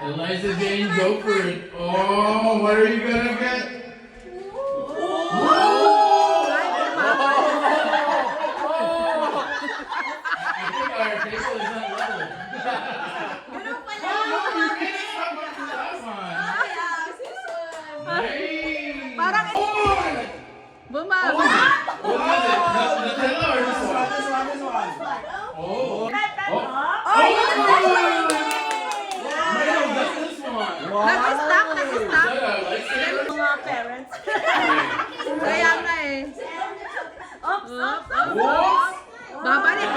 Eliza Jane, go for it. Oh, what are you gonna get? I think our table is not level. Parang bumaba. What is it? Nutella or this one? Oh. Nag-stop. Mga parents. Kaya nga eh. Oops. Babalik.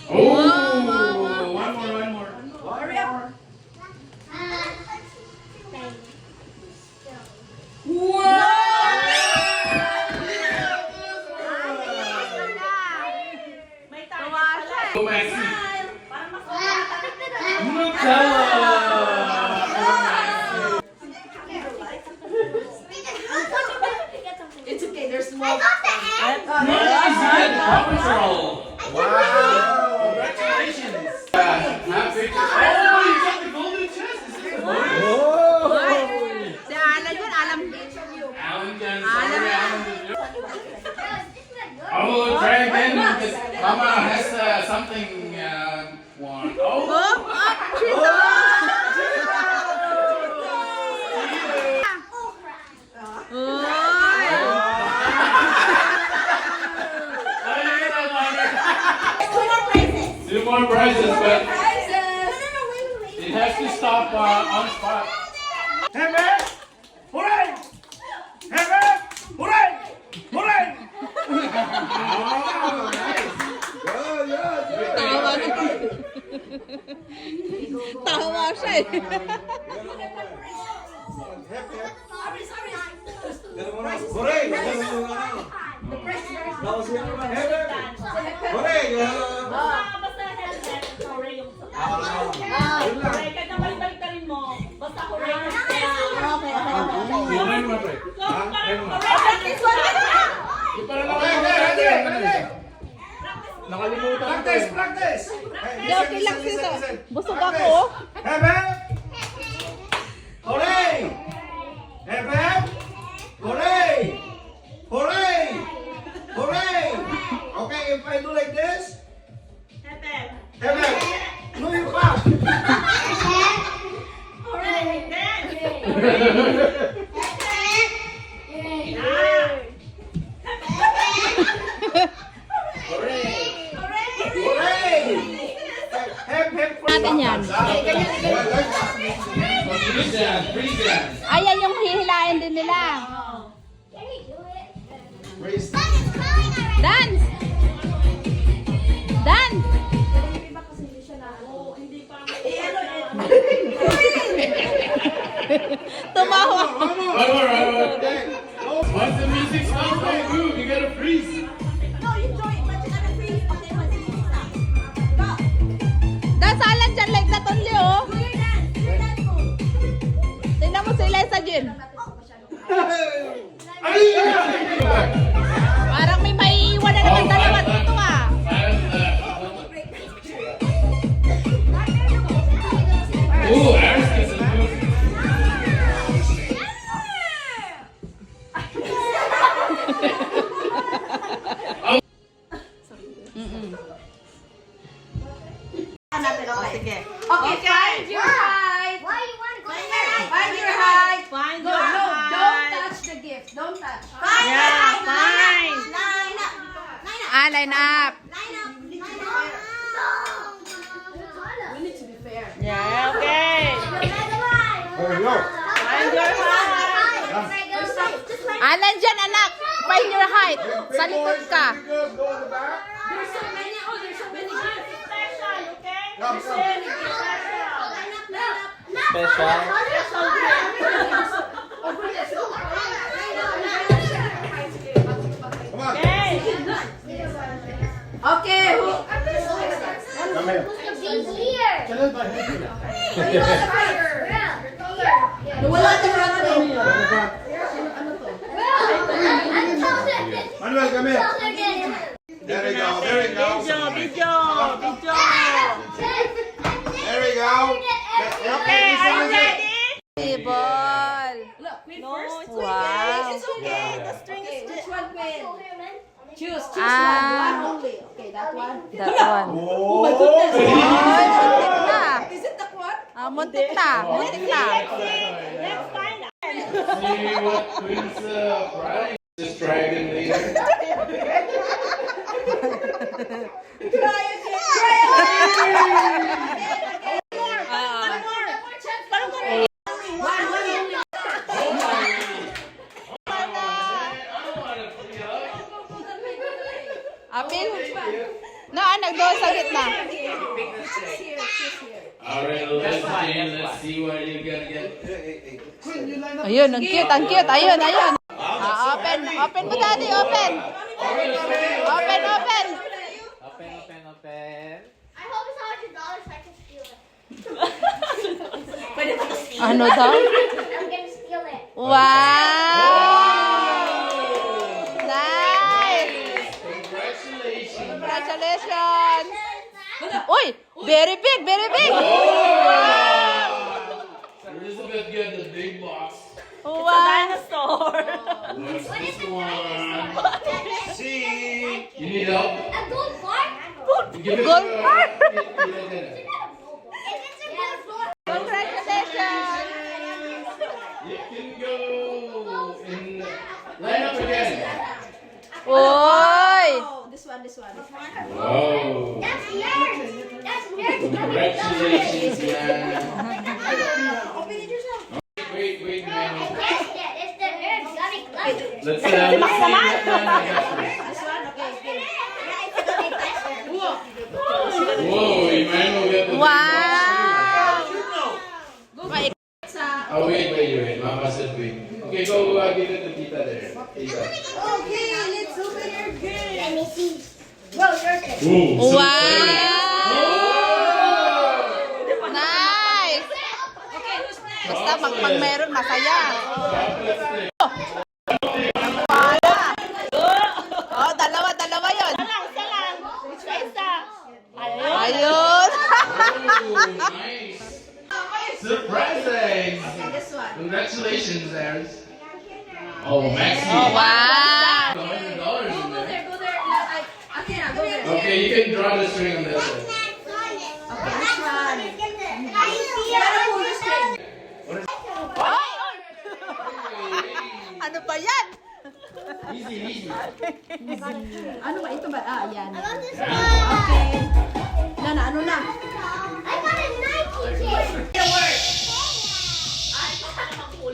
Oh, one more. Hurry up. May target pala. Go, Maxie. Para mas Nutella. It's okay, there's more. Maxie, Paw Patrol. Wow. Congratulations. Have pictures. Oh, you got the golden chest. Is this the golden? Si Alan yun, alam. Alan can. Sorry, Alan. Oh, try again because Mama has something one. Two more prizes, but it has to stop on spot. Oh, nice. Tawa siya eh. Basta headset. Hooray yung hooray. Kahit na balik-balikarin mo. Basta hooray na siya. Hooray mo, pre. Practice one na. Nakalimutan ko. Practice! Okay lang sito. Busog ako. Hooray! Hooray! Hooray! Hooray! Hooray! Okay, if I do like this, Hooray! No, you clap! Hooray! Hooray! Hep, hep, for Natin yan. Freeze dance. Ayan yung hihilain din nila. Dance! Dance! Tumawa. One more. Once the music stops, don't move. You gotta freeze. Dance Alan dyan like that only oh. Tingnan mo si Eliza Jin. Parang may maiiwan na naman dalawa dito ah. Ooh, Aris gets a move. Sige. Okay, find your height. Why you want to go Find your height. Find your height. Don't touch the gift. Don't touch. Find your height. Find. Line up. Ah, line up. Line up. Line up. We need to be fair. Yeah, okay. There you go. Find your height. Alan dyan anak. Find your height. Sa likod ka. Go in the back. There's so many. Oh, there's so many gifts. Special, okay? Come, There's come. so many gifts. Special. Come on. Okay. Okay. Come here. Wala na brother. Come on. Choose Ah. one only. Okay, that one. That one. Oh my goodness. Oy, muntik na. Is it that one? Ah, muntik na. Muntik na. Next time. See what wins the prize. This dragon later. Try again. Try again. Ah. One more chance. One only. Apil. No, nagdoon sa gitna. Alright, let's see what you gonna get. Ayun, ang cute, ang cute. Ayun, ayun. Ah, open. Open mo, daddy, open. Open, open. I hope it's $100 so I can steal it. Ano daw? I'm gonna steal it. Wow! Nice! Congratulations. Congratulations! Uy! Very big, very big! Elizabeth got the big box. Wow! Dinosaur. What's this one? See. You need help? A gold bar? Give it Gold to bar? If it's a gold bar. Congratulations! You can go in. Line up again. Uy! Oh, this one. Whoa. That's yours. That's yours. Congratulations, man. Open it yourself. Wait, I man. guessed it. It's the nerd gummy club. Let's see what line I got first. This one? Okay. Yeah, it's a gummy club. Whoa, Emmanuel got the big Wow! Wait. Oh, wait. Mama said wait. Okay, go give it to Tita there. Tita. Okay, let's open your game. Let me see. Whoa, your turn. Ooh, so Wow! exciting. Nice! Okay, who's next? Basta pag meron, masaya. Chocolate stick. Oh, dalawa yun. Isa lang. Isa. Ayun. Ayun! Oh, nice. Surprising. This one. Congratulations, Aaron. Oh, Maxie. Oh, wow! $100 in Go there. there. Go there. Okay, you can draw the string on this one. Okay, this one. Gotta pull the string. Ano ba yan? Easy. Ano ba? Ito ba? Ah, yan. Oh, Okay. Ano na? I got a Nike chain.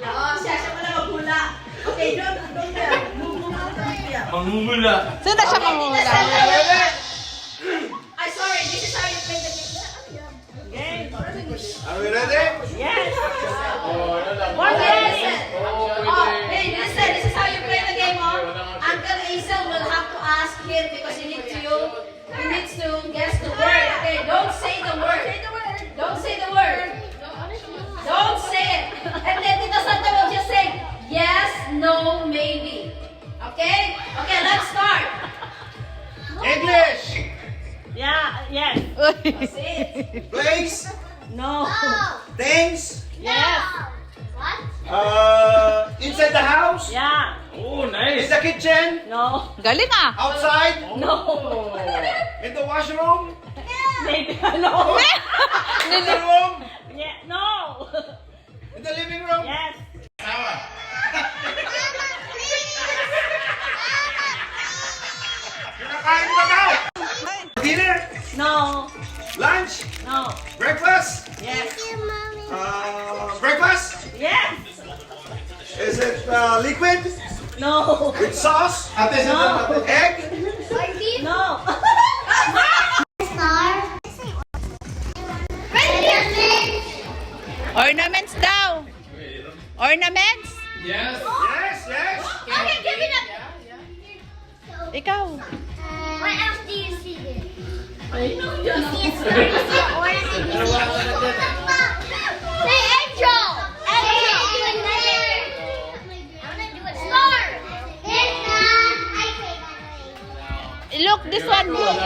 Oh, siya pala maghula. Okay, don't there. Move out of here. Manghula. Sino siya mangungula? Ay, sorry. This is how you play the game. Are we ready? Yes. Oh, One minute. Oh, hey, listen. This is how you play the game, oh. Uncle Hazel will have to ask him because he needs to guess the word. Okay, don't say the word. Don't say the word. Don't say it. And then Tita Santa will just say yes, no, maybe. Okay? Okay, let's start. English. Yeah. Yes. Say it. Place. No. Things. Yes. Inside the house. Yeah. Oh, In nice. the kitchen. No. Galing ah! Outside. No. In the washroom. Maybe. No. In the room. Yeah. No. In the living room. Yes. Kinakain ba daw? Dinner. No. Lunch. No. Breakfast. Yes. Breakfast. Yes. Is it liquid? No. With sauce? No. Egg? No. Ornaments daw! Ornaments? Yes. Yes. Okay, give it up. Ikaw. What else do you see there? I know you know. Say angel. Angel. Star. Look, this one. Look.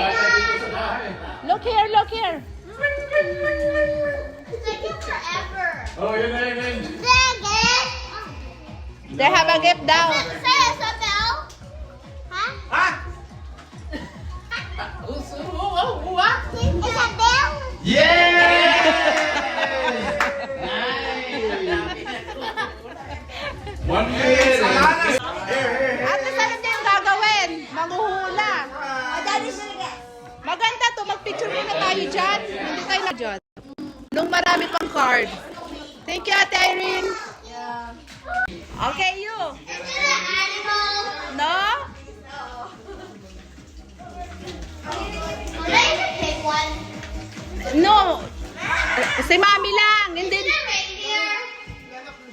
Look here, look here. Oh, yun na. They have a gift daw. Ha? Yes! Nice! 1 minute. Ate, ano din gagawin? Manghuhula. Maganda to. Mag-picture muna tayo dyan. Hindi tayo na dyan. Nung marami pang card. Thank you, Ate Irene. Okay, you. No? No. Si Mami lang. Hindi.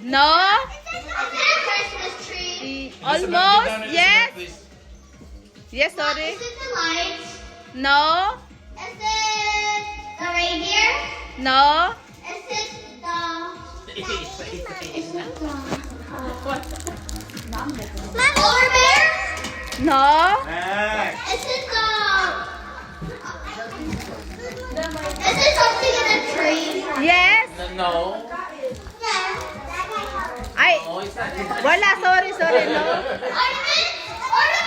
No? Almost. Yes. Yes, sorry. No? No? No? Yes? No. Ay, Oh, it's not. wala. Sorry, no?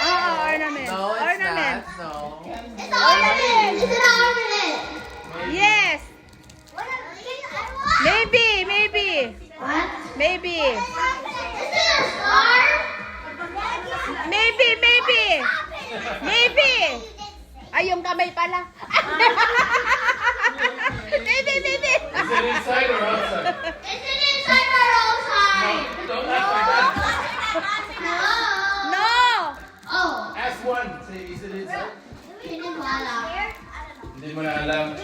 Oo, ornament. No, it's Ornament. not. No. Yes. Maybe. Maybe. Ay, yung kamay pala. Maybe. Is it inside or outside? Don't ask like that. No. Ask one. Say, is it inside? Hindi mo na alam.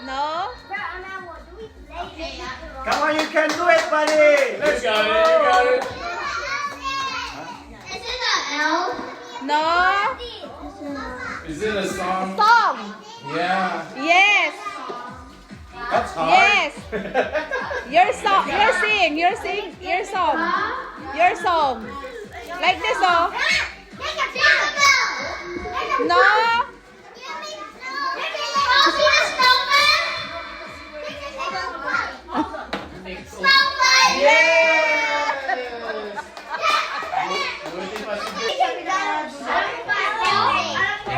No. Come on, you can do it, buddy. You got it. You got it. No. Is it a song? Song. Yeah. Yes. That's hard. Yes. Your song. Your song. Your song. Like this, oh. No.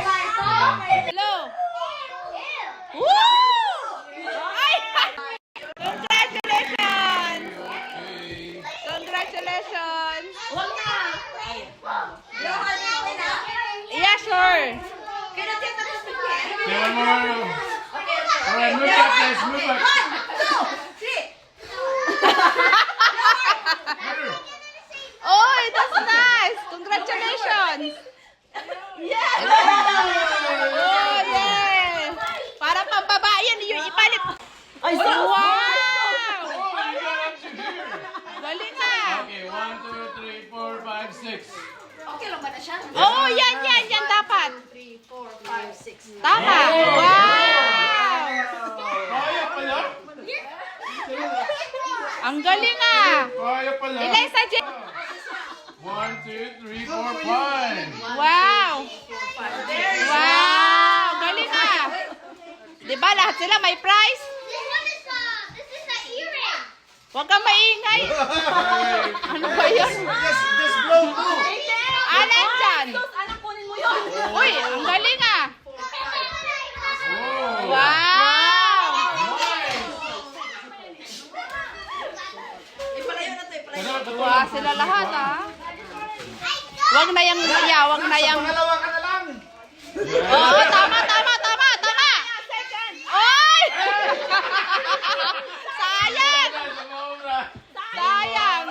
Hello. Woo! Ay! Congratulations! Congratulations! Yeah, sure. Okay, one more. Alright, move back, guys. Move back. Oh, that's nice. Congratulations. Yeah. Oh, yeah. Para pambaba yan, yung ipalit. Ay, wow. Oh, you got up to here. Galing na. Okay, 1, 2, 3, 4, 5, 6. Oh, yan dapat. 3, 4, 5, 6. Tama. Wow. Kaya pala. Ang galing ah. Kaya pala. Ilan sa Jen? 1, 2, 3, 4, 5. Wow. Wow. Galing ah. Diba lahat sila may prize? Huwag kang maingay. Ano ba yun? Just blow too. Alan dyan. Anak, kunin mo yun. Uy, ang galing ah. Oh. Wow. Wow, sila lahat ah. Wag na yang wag na yang. Pangalawa ka na lang. Oo, tama. Oy! Sayang. Sayang.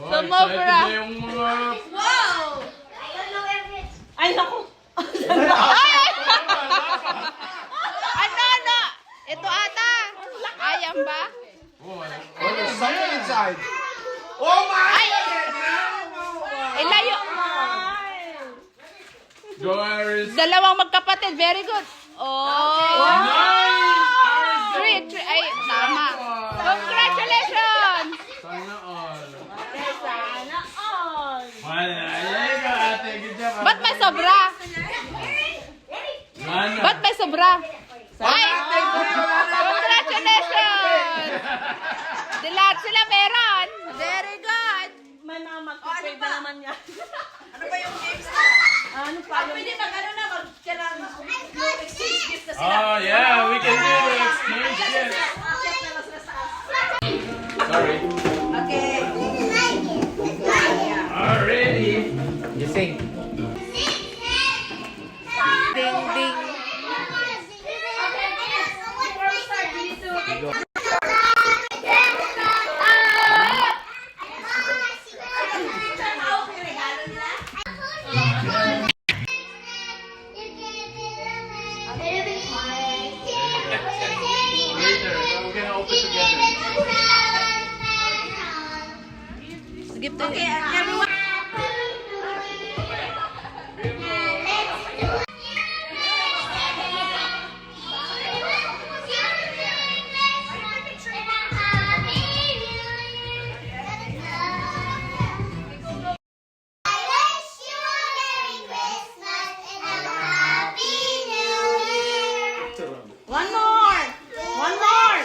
Sumobra. Yung mga... Ay, naku. Ay! Ano? Ito ata. Ayan ba? Oh, Oh, there's something inside. Oh my! Ay! Ilayo. Doris. Dalawang magkapatid. Very good. Oh. Nice! Three. Ay, tama. Congratulations. Sana all. Sana all. Wala. Ayan ka, ate. Good job. Ba't may sobra? Mana? Ba't may sobra? Ay! Congratulations! Di lahat sila meron. Very good. May mga mag-pray Grade na naman yan. Ano pa yung games na? Ano pa yung... Pwede mag-ano na, mag-kailangan yung exchange gift na sila. Oh yeah, we can do the exchange gift. Sorry. Okay. Already. You sing. Ding, ding. Before we start, we need to... Later, we're gonna open together. Give to Okay, everyone. One more! One more!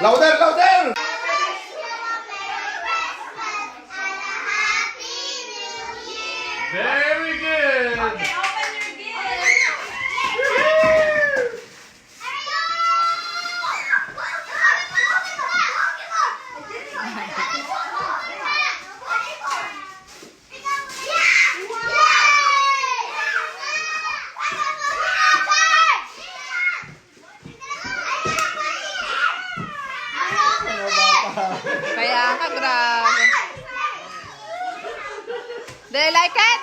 Louder, louder! Very good. Okay, open your gift. Kaya ka, grabe. Do you like it?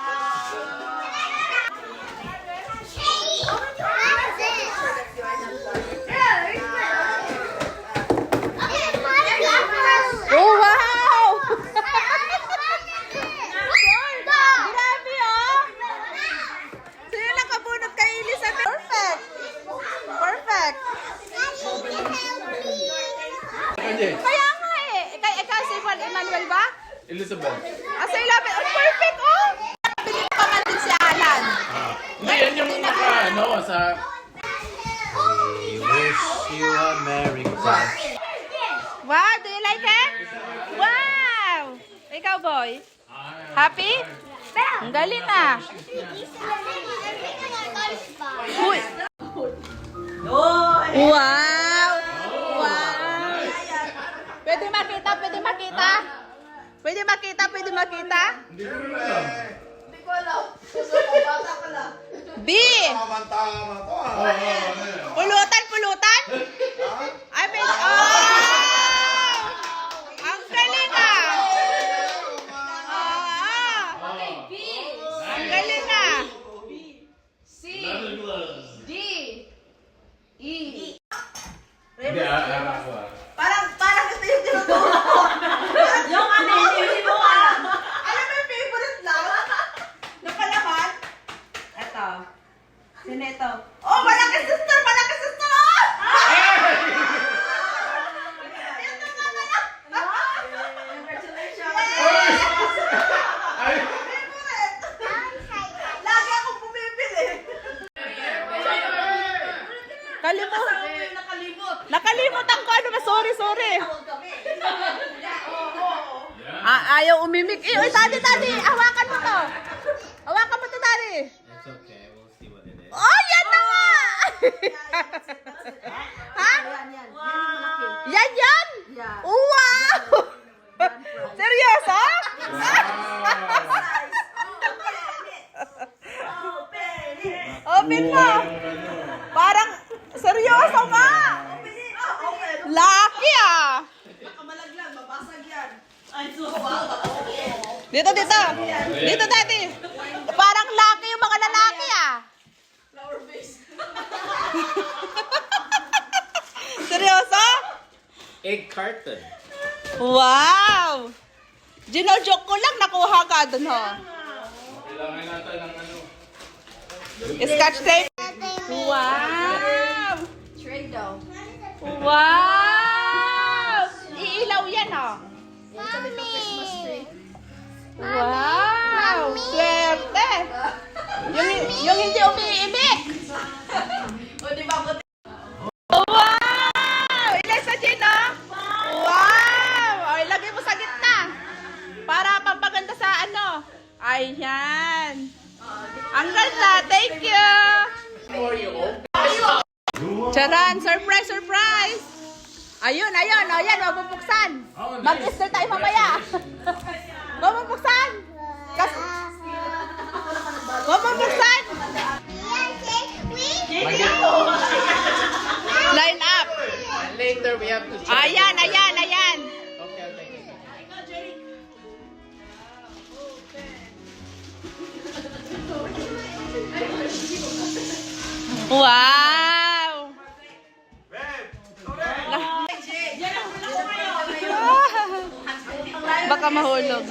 Oh, wow! Grabe, oh! Sino nakabunot kay Elizabeth? Perfect! Perfect! Kaya nga eh. Ikaw si Juan Emmanuel ba? Elizabeth. Sa 11. Oh, perfect, oh! Pilit pa man din si Alan. Hindi, yan yung ano, sa... We wish you a Merry Christmas. Wow, do you like it? Wow! Ikaw, boy? Happy? Ang galing ah. Uy! Wow! Wow! Pwede makita, pwede makita? Pwede makita, pwede makita? B! Tama-tama to ah. Pulutan, pulutan? Ay, may... Oh! Ang galing ah! Oh! Ang galing ah! Leather gloves. E. Hindi, ako ah. Parang ito yung tinuturo ko. Yung ano, hindi mo alam. Alam mo yung favorite lang? Na palaman? Ito. Sino ito? Oh, malaki sister! Malaki sister! Ito nga na lang! Congratulations! Favorite! Lagi akong bumibili. Kalimut. Nakalimot. Nakalimutan ko ano ba? Sorry, sorry. Tawag kami. Ayaw umimik. Uy, daddy, hawakan mo to. Hawakan mo to, daddy. It's okay, we'll see what it is. Oh, yan na nga! Ha? Yan, yan? Oh, wow! Seryoso? Open mo. Parang, seryoso nga. Lucky ah. Malaglag, mabasag yan. Ay, so, Dito, dito. Dito, daddy. Parang lucky yung mga lalaki ah. Flower face. Seryoso? Egg carton. Wow! Gino-joke ko lang, nakuha ka dun ho. Kailangan natin ng ano. Scotch tape. Wow! Tray daw. Wow! Iilaw yan oh. Christmas tree. Wow! Swerte! Yung hindi umiimik. O, di Wow! Ilan sa Gino? Wow! O, ilagay mo sa gitna. Para pampaganda sa ano. Ayan. Ang ganda. Thank you. Charan! Surprise! Surprise! Ayun! Ayun! O, yan. Mabubuksan. Mag-Easter tayo mamaya. Mabubuksan. Mabubuksan. Line up. Later we have to check. Ayan, ayan, ayan. Okay, okay. Wow! Baka mahulog.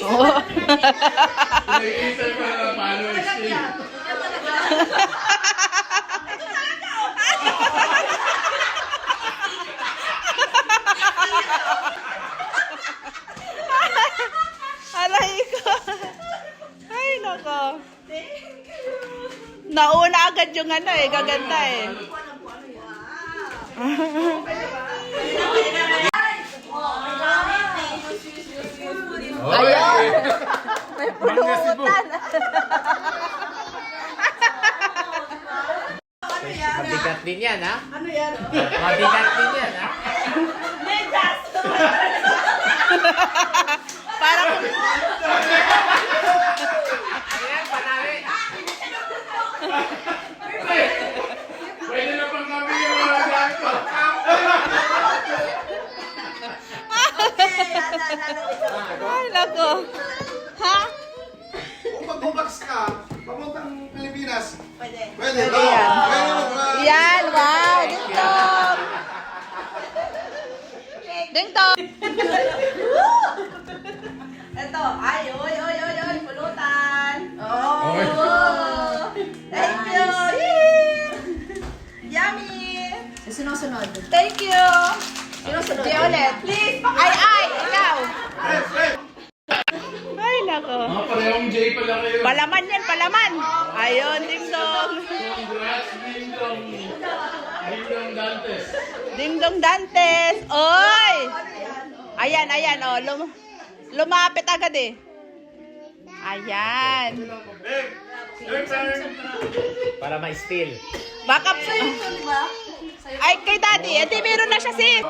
Oh. Nag-iisip ka na paano exchange. Aray ko. Ay, nako. Nauna agad yung ano eh, gaganda eh. Ayun! May pulutan. Mabigat din yan, ha? Ano yan? Mabigat din yan, ha? Parang Ayan, panali. Pwede na pang kami yung mga gamit ko. ay, nako. Ha? Kung mag-box ka, papuntang Pilipinas. Pwede. Pwede. Ayan. Pwede. Yan, wow. Ding dong. Ding dong. Ito. Ay, oy, oy, oy, oy. Pulutan. Oh. Thank you. Yummy. Sinusunod. Thank you. Sinusunod. Di ulit. Please. Ay, ikaw. Ay, nako. Mga parehong J pala kayo. Palaman yan, palaman. Ayun, ding dong. Congrats, Ding Dong. Ding Dong Dantes. Ding dong Dantes. Oy. Ayan, ayan, oh. Lumapit agad eh. Ayan. Para ma-steal. Baka ay, kay daddy. Edi, meron na siya sis.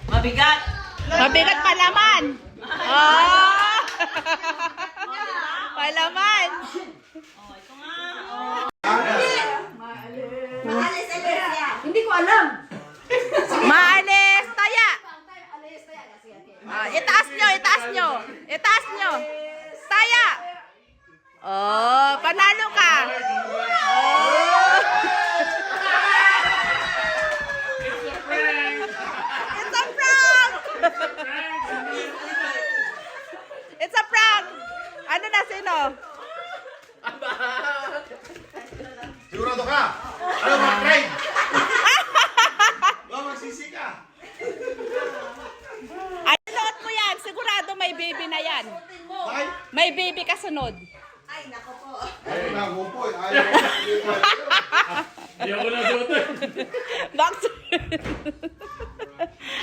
Mabigat. Mabigat palaman. Oh. Palaman. Hindi ko alam. Maalis. Taya. Itaas nyo, itaas nyo. Itaas nyo. Taya. Oh, panalo ka. Oh. It's a prank. It's a prank. Ano na, sino? Sigurado ka? Ano ba, Craig? Ba, magsisi ka? Ay, suot mo yan. Sigurado may baby na yan. Ay, May baby kasunod. ayaw na, gupo eh. Ayaw na. Hindi ako nasuotin. Box.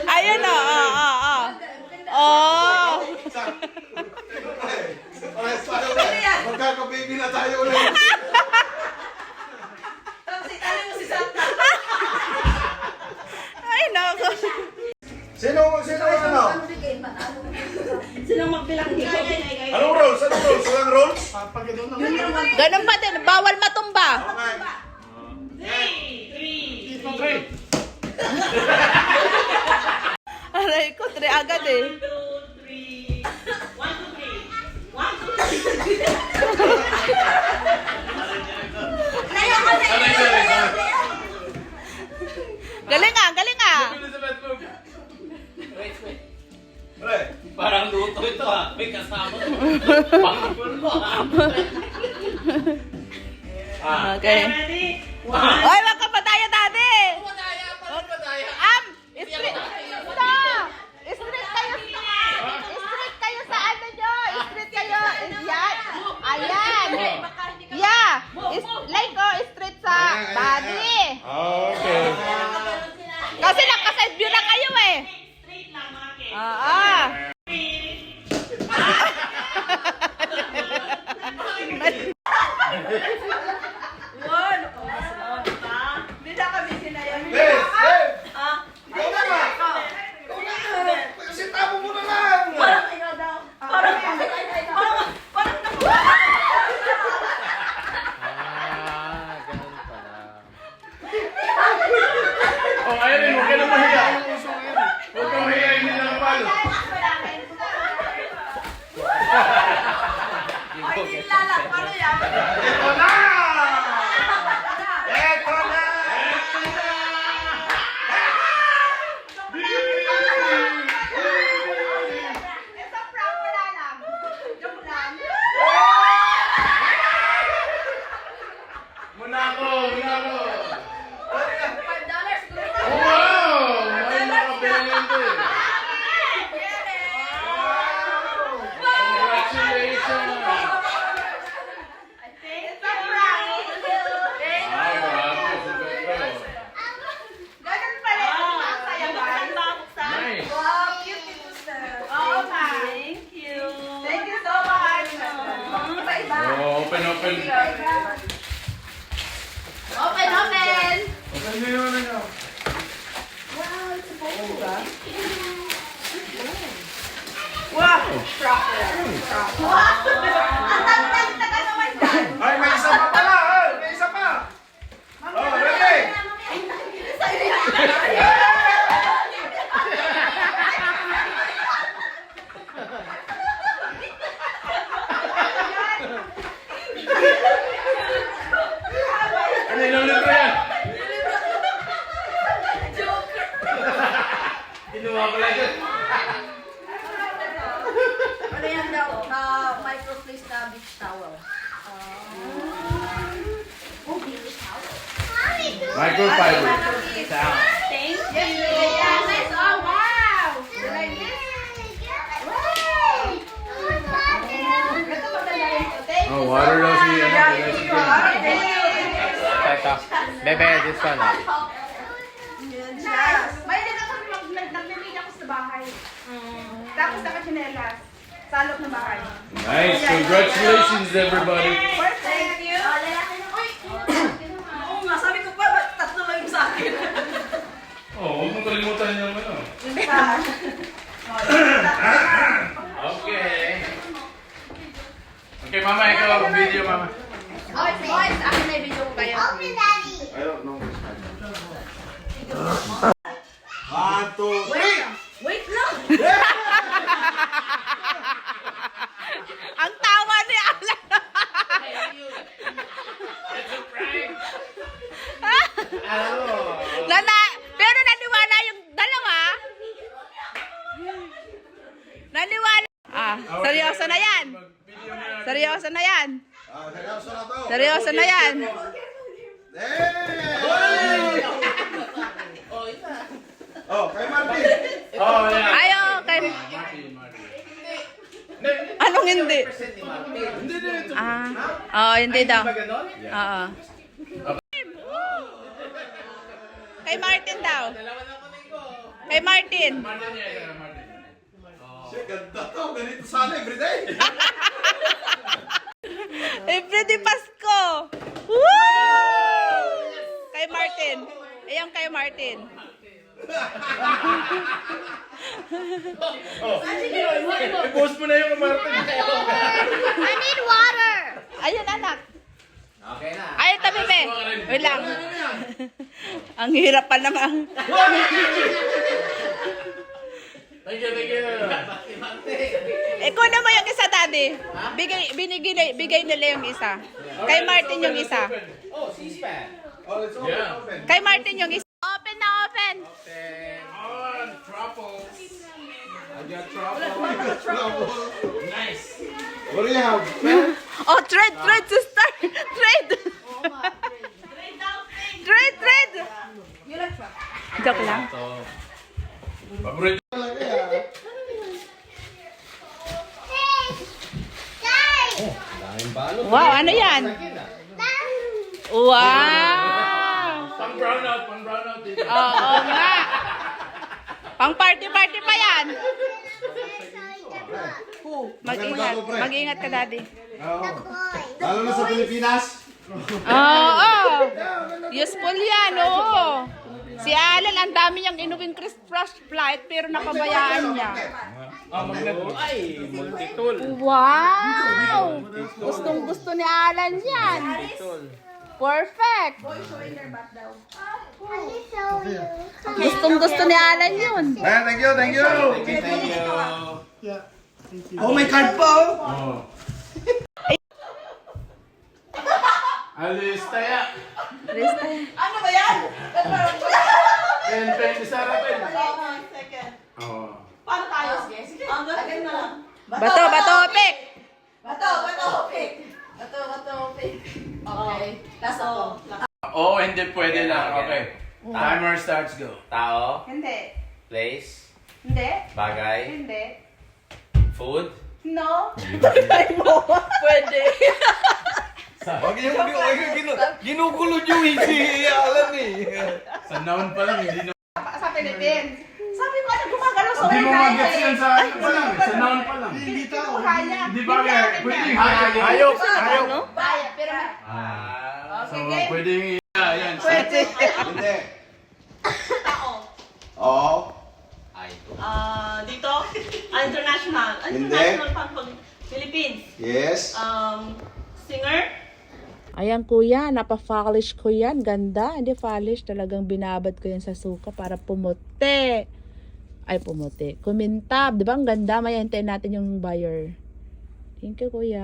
Ayun o. Oh. Parehas tayo ulit. Magkaka-baby na tayo ulit. Ay, nako. Sino ano? Sinong magbilang dito? Anong rolls? Anong rolls? Walang rolls? Ganun pa din. Bawal matumba. Okay. Aray ko, 3 agad eh. 1, 2, 3. 1, 2, 3. 1, 2, 3. Galing ah, galing ah. Pre, Parang luto ito ah. May kasama. Pangapul mo ah. Okay. Ready? 1. Oy, wag ka pataya, daddy. Madaya, paano madaya? Street. Stop. Street kayo. Hindi na kami sinayang. Yes! Yes! Ah, Ikaw na ba? Kasi tabo mo na lang! parang ikaw daw. Parang Ganun pala. Oh, ayun, huwag ka na mahiya. Huwag ka mahiya, hindi na napalo. Paano yan? Ito na! Ito na! Ito prank, wala lang. Joke lang. Muna ako, muna ako. $5. Oh, wow! May nakabente. Congratulations! It's a prank. Ay, grabe, super. Ganun pala yung masaya ba? Nice. Wow, cute ito, sir. Oo nga. Thank you. Thank you so much. Iba-iba. Oh, open, open. Open, open! Open nyo yun, ano? Wow! Wow! Ang taga naman dyan. Ay, may isa pa pala! Ay, may isa pa! Oh, ready? Ano, ilang libro yan? Ginawa ko lang yun. Ano yan daw? Microfreeze na beach towel. Microfiber. Thank you. Yes, nice. Oh, wow! Ito maganda rin ito. Thank you Oh, so water daw si, much. ano, Thank si you. Leslie. Thank you. Ito. Bebe, this one ah. Yes. May din ako nagmimig ako sa bahay. Tapos nakachinelas. Sa loob ng bahay. Nice. Congratulations, everybody. Perfect. Thank you. Oo nga, sabi ko pa, ba't tatlo lang yung sa akin? Oh, huwag mong kalimutan yung ano. Okay. Okay, mama, ikaw, video, mama. Boys, boys, akin na yung video ko kayo. I don't know. 1, 2, 3! Wait lang! Ang tawa ni Alan. Pero naniwala yung dalawa. Naniwala. Seryoso na yan. Video mo yan. Seryoso na yan. Seryoso na to. Seryoso na yan. Hey! Oh, kay Martin. Oh, yeah. Ayo, kay... Martin, Martin. Anong hindi? Hindi, ito. Hindi daw. Ba ganon? Oo. Kay Martin daw. Dalawa na kunin ko. Kay Martin. Martin yan, Martin. Shit, ganda to. Ganito sana everyday. Everyday Pasko. Woo! Kay Martin. Ayan kay Martin. I-post mo na yung Martin. I need water! Ayun, anak. Okay na. Ay, tabi, be. Wait lang. Ang hirap pa naman. Thank you, thank you. Kunin mo yung isa, daddy. Bigay nila yung isa. Kay Martin yung isa. Oh, C-SPAN. Oh, let's open, Yeah. open. Kay Martin yung isa. Open na, open. On, truffles. I got Trouble. Nice. What do you have? Oh, trade, sister. Trade. Trade. Joke lang. Paborito. Talaga yan. Wow, ano yan? Wow. Pang brown out dito. Oo nga. Pang party pa yan. Mag-ingat ka, daddy. Lalo na sa Pilipinas. Oo. Useful yan, oo. Si Alan, ang dami niyang inuwing fresh flight pero napabayaan niya. Ay, multi-tool. Wow! Gustong gusto ni Alan yan. Perfect. Gustong gusto ni Alan yun. Thank you, thank you. Thank you. Oh, may card pa oh. Alis tayo. Ano ba yan? Pen, Sarah, pen. Second. Oh. Paano tayo? Sige. Ang galing na lang. Bato, pick. Bato, pick. Okay. Last ako. Oh, hindi pwede lang. Okay. Timer starts, go. Tao, Hindi. place, Hindi. bagay, Hindi. food. No. Pwede. Ginugulo nyo si Alan eh. Sa noun pa lang, hindi na. Sa Philippines. Sabi ko, ano gumagalaw sa Hindi mo website mag-gets yan sa ano pa lang. Sa noun pa lang. Hindi ko kaya. Hindi ba kaya? Pwedeng hayop. Hayop. Baya, pero So, pwedeng yan. Pwede. Hindi. Tao. Oo. Ay. Dito. International. Hindi. International pag Philippines. Yes. Singer. Ayan kuya, napa-polish ko yan. Ganda. Hindi polish. Talagang binabad ko yan sa suka para pumuti. Ay, pumuti. Kumintab. Di ba ang ganda? May hintayin natin yung buyer. Thank you kuya.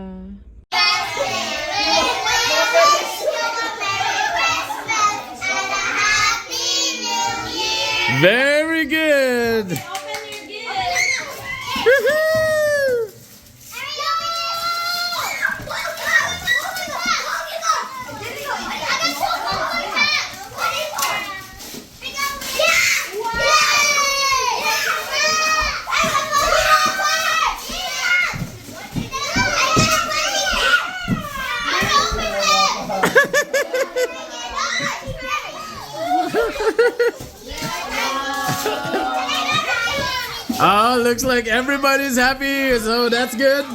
Very good. open your gift. Oh, looks like everybody's happy, so that's good.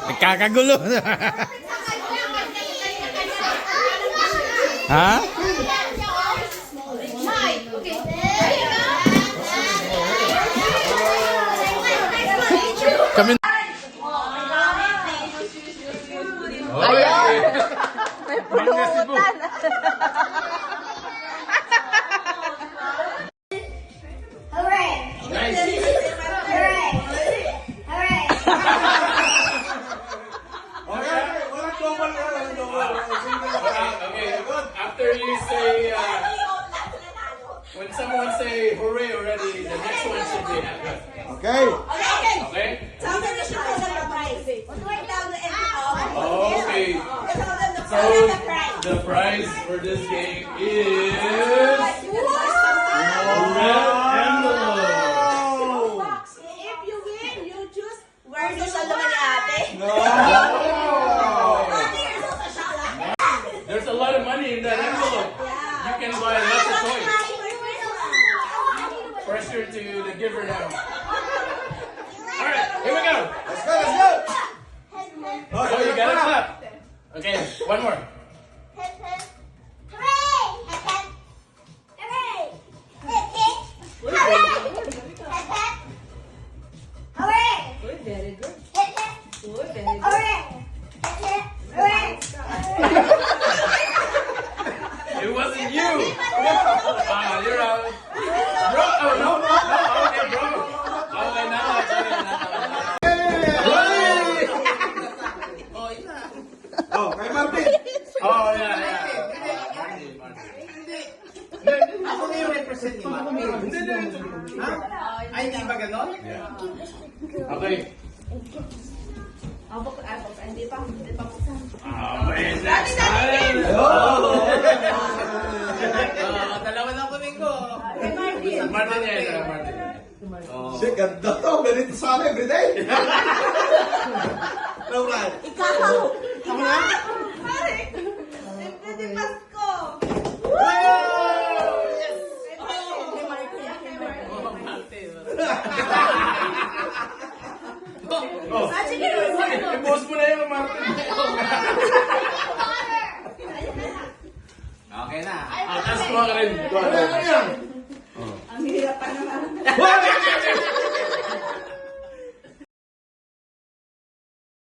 Nagkakagulo. Ha? Kami. Ayan. May pulutan. Okay, after you say, when someone say hooray already, the next one should be good. Okay. Okay? Okay. So, the prize for this game is a red envelope. If you win, you choose where you sa naman ni ate. There's a lot of money in that envelope. You can buy lots of toys. Pressure to the giver now. Alright, here we go. Let's go, let's go. Oh, you gotta clap. Okay, one more. It wasn't you. You're out. Bro, oh no. Okay, bro. Okay, now. Ay, hindi ba ganon? Okay. Hindi pa buksan. Next time. Dalawa na kunin ko. Martin yan. Martin. Shit, ganda to. Ganito sana everyday. No, Brad. Ako na? Pare! Pwede Pasko! I-post mo na yung Martin. Okay na. Tapos kuha ka rin. Ano yan? Ang hirap pa naman.